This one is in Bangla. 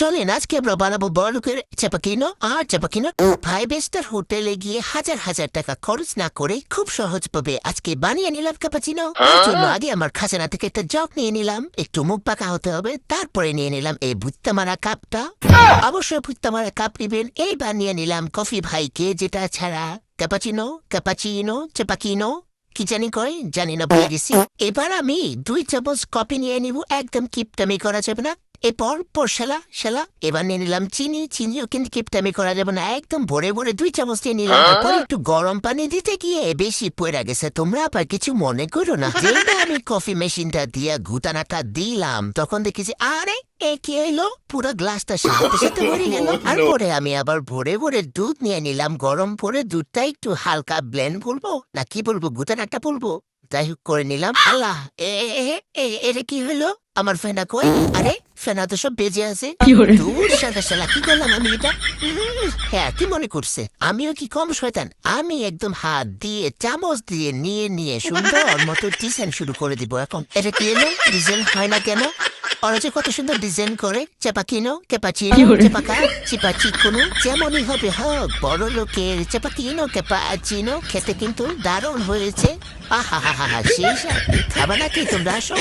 চলেন আজকে আমরা বানাবো বড়লোকের চাপাকিনো আর চাপাকিনো 5 স্টার হোটেলে গিয়ে হাজার হাজার টাকা খরচ না করে খুব সহজভাবে আজকে বানিয়ে নিলাম ক্যাপাচিনো। তার জন্য আগে আমার খাজানা থেকে একটা জগ নিয়ে নিলাম, একটু মুখ পাকা হতে হবে, তারপরে নিয়ে নিলাম এই ভুত্তা মারা কাপটা। অবশ্যই ভুত্তা মারা কাপ নিবেন। এইবার নিয়ে নিলাম কফি ভাইকে, যেটা ছাড়া ক্যাপাচিনো ক্যাপাচিনো চাপাকিনো কি জানি কয়, জানি না, ভুলে গেছি। এবার আমি 2 চামচ কফি নিয়ে নিব, একদম কিপটামি করা যাবে না। এরপর শালা এবার নিয়ে নিলাম চিনিও কিন্তু কিপটামি করা যাবে না, একদম ভরে ভরে 2 চামচ নিয়ে নিলাম। তারপর একটু গরম পানি দিতে গিয়ে বেশি পড়ে গেছে, তোমরা আবার কিছু মনে করো না। যেটা আমি কফি মেশিনটা দিয়ে ঘুটানাটা দিলাম, তখন দেখেছি আরে এ কি এলো, পুরো গ্লাসটা সাথে সাথে ভরে গেল। আর পরে আমি আবার ভরে ভরে দুধ নিয়ে নিলাম, গরম করে দুধটা একটু হালকা ব্লেন্ড বলবো না কি বলবো, ঘুটানাটা বলবো, যাই হোক করে নিলাম। আল্লাহ, এটা কি হলো? আমার ফেনা কই? আরে ফেনা তো সব বেজে আছে। দূর শালা কি করলাম আমি এটা? হ্যাঁ, কি মনে করছে আমিও কি কম শয়তান? আমি একদম হাত দিয়ে চামচ দিয়ে নিয়ে সুন্দর মতো ডিজাইন শুরু করে দিব। এখন এটা কি এলো? ডিজাইন হয় না কেন? ওরা যে কত সুন্দর ডিজাইন করে, চাপাকিনো ক্যাপাচিনো চাপাকা চিপাচিকোনো, যেমনই হবে হোক, বড় লোকের চাপাকিনো ক্যাপাচিনো খেতে কিন্তু দারুণ হয়েছে। আহা হা হা হা, শেষ। খাবার নাকি তোমরা আসো?